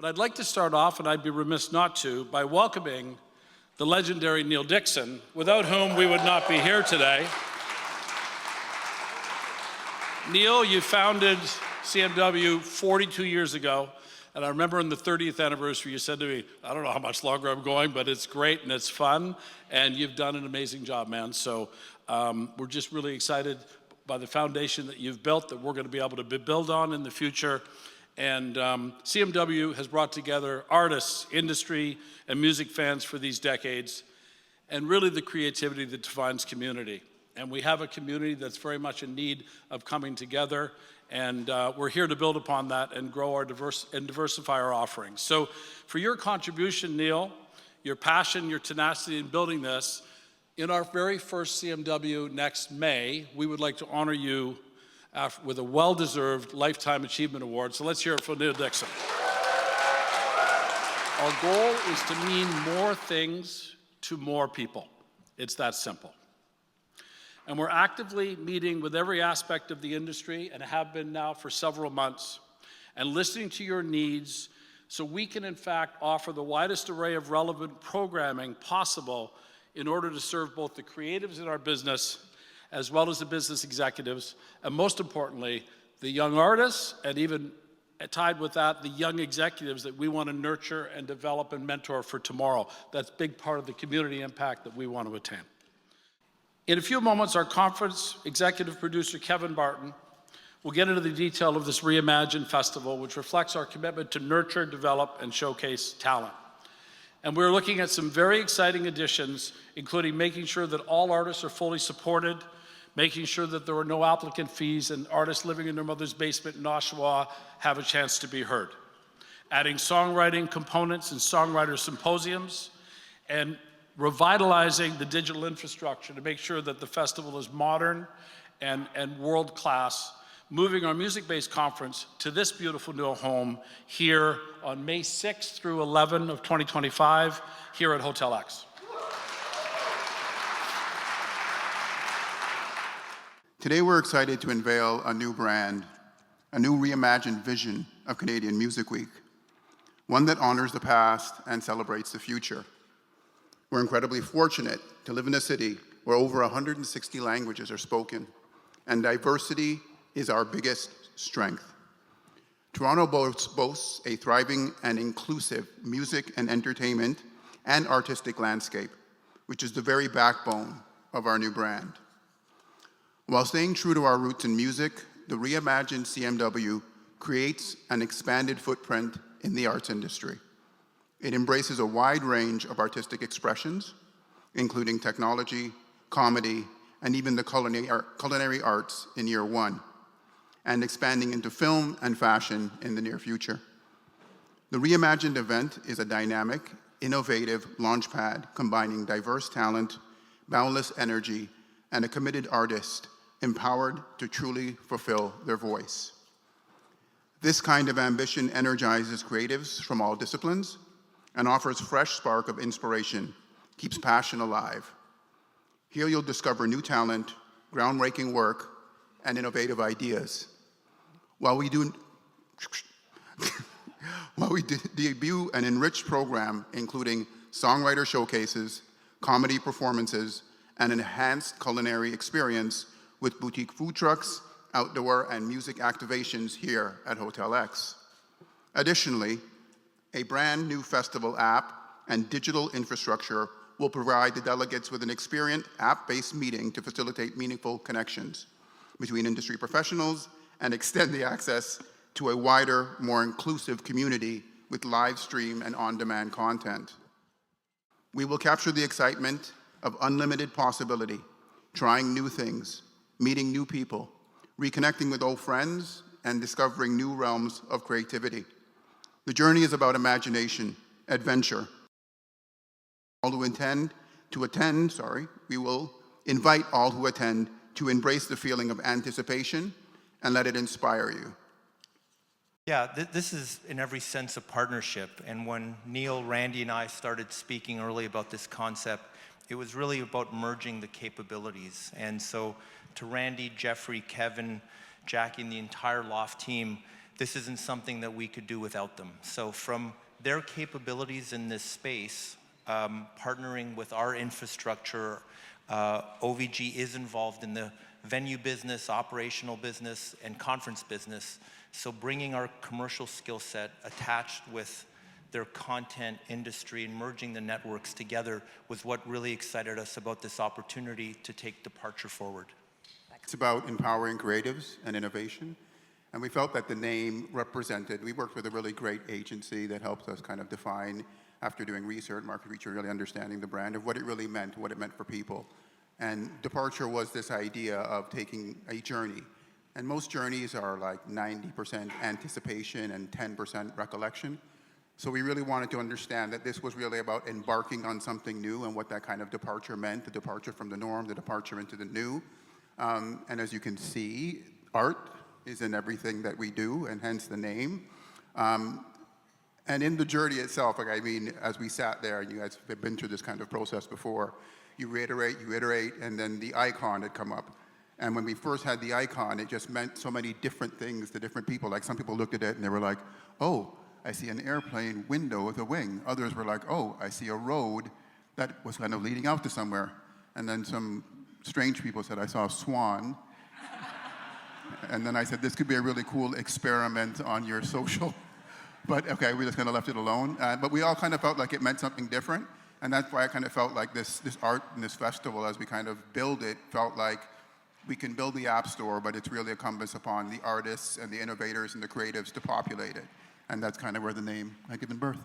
But I'd like to start off, and I'd be remiss not to, by welcoming the legendary Neil Dixon, without whom we would not be here today. Neil, you founded CMW 42 years ago, and I remember on the 30th anniversary you said to me, I don't know how much longer I'm going, but it's great and it's fun, and you've done an amazing job, man. So we're just really excited by the foundation that you've built that we're going to be able to build on in the future. And CMW has brought together artists, industry, and music fans for these decades, and really the creativity that defines community. And we have a community that's very much in need of coming together, and we're here to build upon that and grow our diversify our offerings. So for your contribution, Neil, your passion, your tenacity in building this, in our very first CMW next May, we would like to honor you with a well-deserved Lifetime Achievement Award. So let's hear it for Neil Dixon. Our goal is to mean more things to more people. It's that simple. And we're actively meeting with every aspect of the industry, and have been now for several months, and listening to your needs so we can in fact offer the widest array of relevant programming possible in order to serve both the creatives in our business as well as the business executives, and most importantly, the young artists, and even tied with that, the young executives that we want to nurture and develop and mentor for tomorrow. That's a big part of the community impact that we want to attain. In a few moments, our conference executive producer, Kevin Barton, will get into the detail of this Reimagined festival, which reflects our commitment to nurture, develop, and showcase talent. And we're looking at some very exciting additions, including making sure that all artists are fully supported, making sure that there are no applicant fees, and artists living in their mother's basement in Oshawa have a chance to be heard. Adding songwriting components and songwriter symposiums, and revitalizing the digital infrastructure to make sure that the festival is modern and world-class, moving our music-based conference to this beautiful new home here on May 6th through 11 of 2025 here at Hotel X. Today we're excited to unveil a new brand, a new reimagined vision of Canadian Music Week, one that honors the past and celebrates the future. We're incredibly fortunate to live in a city where over 160 languages are spoken, and diversity is our biggest strength. Toronto boasts a thriving and inclusive music and entertainment and artistic landscape, which is the very backbone of our new brand. While staying true to our roots in music, the reimagined CMW creates an expanded footprint in the arts industry. It embraces a wide range of artistic expressions, including technology, comedy, and even the culinary arts in year one, and expanding into film and fashion in the near future. The Reimagined event is a dynamic, innovative launchpad combining diverse talent, boundless energy, and a committed artist empowered to truly fulfill their voice. This kind of ambition energizes creatives from all disciplines and offers fresh spark of inspiration, keeps passion alive. Here you'll discover new talent, groundbreaking work, and innovative ideas. While we debut an enriched program including songwriter showcases, comedy performances, and enhanced culinary experience with boutique food trucks, outdoor and music activations here at Hotel X. Additionally, a brand new festival app and digital infrastructure will provide the delegates with an experienced app-based meeting to facilitate meaningful connections between industry professionals and extend the access to a wider, more inclusive community with live stream and on-demand content. We will capture the excitement of unlimited possibility, trying new things, meeting new people, reconnecting with old friends, and discovering new realms of creativity. The journey is about imagination, adventure. We will invite all who attend to embrace the feeling of anticipation and let it inspire you. Yeah, this is in every sense a partnership. And when Neil, Randy, and I started speaking early about this concept, it was really about merging the capabilities. And so to Randy, Jeffrey, Kevin, Jackie, and the entire Loft team, this isn't something that we could do without them. So from their capabilities in this space, partnering with our infrastructure, OVG is involved in the venue business, operational business, and conference business. So bringing our commercial skill set attached with their content industry and merging the networks together was what really excited us about this opportunity to take Departure forward. It's about empowering creatives and innovation. And we felt that the name represented, we worked with a really great agency that helped us kind of define, after doing research, market research, really understanding the brand of what it really meant, what it meant for people. And Departure was this idea of taking a journey. And most journeys are like 90% anticipation and 10% recollection. So we really wanted to understand that this was really about embarking on something new and what that kind of departure meant, the departure from the norm, the departure into the new. And as you can see, art is in everything that we do, and hence the name. And in the journey itself, like, I mean, as we sat there, and you guys have been through this kind of process before, you iterate, and then the icon had come up. And when we first had the icon, it just meant so many different things to different people. Like, some people looked at it and they were like, oh, I see an airplane window with a wing. Others were like, oh, I see a road that was kind of leading out to somewhere. And then some strange people said, I saw a swan. And then I said, this could be a really cool experiment on your social. But okay, we just kind of left it alone. But we all kind of felt like it meant something different. And that's why I kind of felt like this art and this festival, as we kind of build it, felt like we can build the App Store, but it's really incumbent upon the artists and the innovators and the creatives to populate it. And that's kind of where the name had given birth.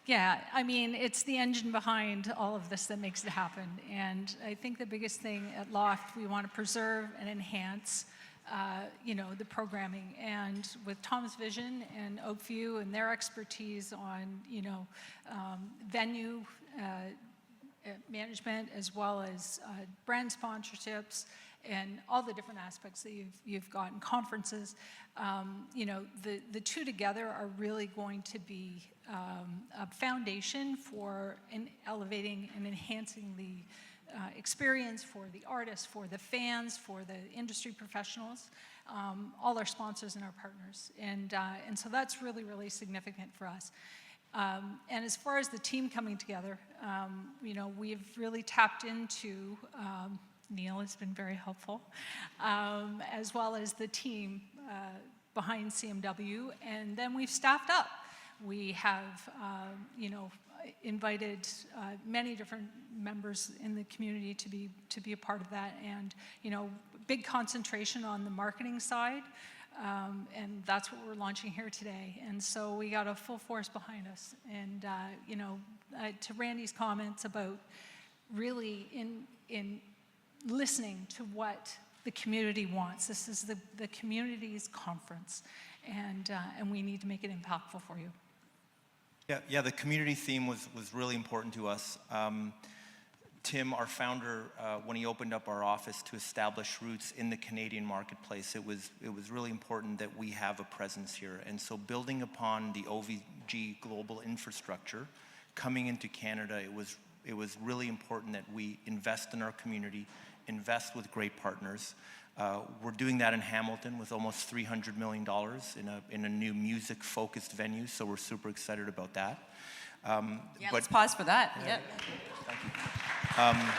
Yeah, I mean, it's the engine behind all of this that makes it happen. And I think the biggest thing at Loft, we want to preserve and enhance the programming. And with Tom's vision and Oakview and their expertise on, venue management, as well as brand sponsorships and all the different aspects that you've got in conferences, the two together are really going to be a foundation for elevating and enhancing the experience for the artists, for the fans, for the industry professionals, all our sponsors and our partners. And so that's really, really significant for us. And as far as the team coming together, we've really tapped into, Neil has been very helpful, as well as the team behind CMW, and then we've staffed up. We have, invited many different members in the community to be a part of that, and big concentration on the marketing side, and that's what we're launching here today. And so we got a full force behind us. And to Randy's comments about really in listening to what the community wants. This is the community's conference, and we need to make it impactful for you. Yeah, the community theme was really important to us. Tim, our founder, when he opened up our office to establish roots in the Canadian marketplace, it was really important that we have a presence here. And so building upon the OVG global infrastructure, coming into Canada, it was really important that we invest in our community, invest with great partners. We're doing that in Hamilton with almost $300 million in a new music-focused venue, so we're super excited about that. Let's pause for that. Yeah. Thank you.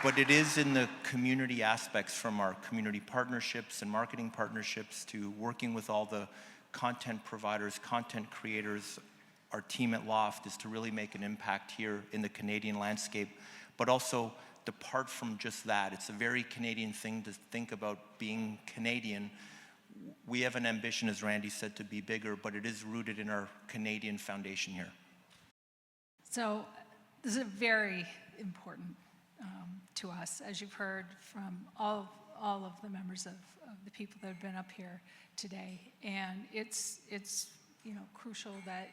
But it is in the community aspects, from our community partnerships and marketing partnerships to working with all the content providers, content creators. Our team at Loft is to really make an impact here in the Canadian landscape, but also depart from just that. It's a very Canadian thing to think about being Canadian. We have an ambition, as Randy said, to be bigger, but it is rooted in our Canadian foundation here. So this is very important to us, as you've heard from all of the members of the people that have been up here today. And it's crucial that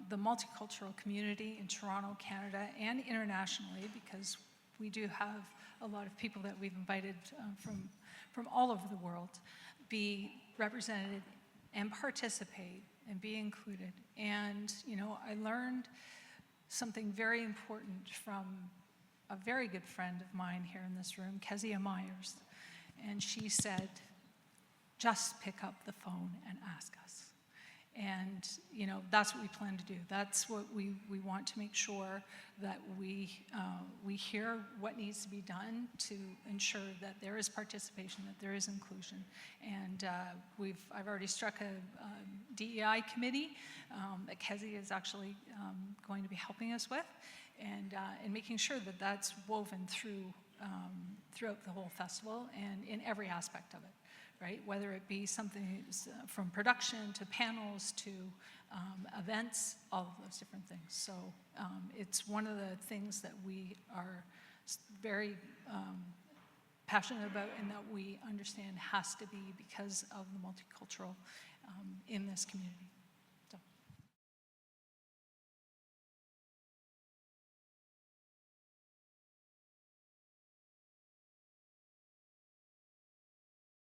the multicultural community in Toronto, Canada, and internationally, because we do have a lot of people that we've invited from all over the world, be represented and participate and be included. And I learned something very important from a very good friend of mine here in this room, Kezia Myers. And she said, just pick up the phone and ask us. And, you know, that's what we plan to do. That's what we want to make sure that we hear what needs to be done to ensure that there is participation, that there is inclusion. And I've already struck a DEI committee that Kezi is actually going to be helping us with, and making sure that that's woven throughout the whole festival and in every aspect of it. Right? Whether it be something from production to panels to events, all of those different things. So it's one of the things that we are very passionate about and that we understand has to be because of the multicultural in this community.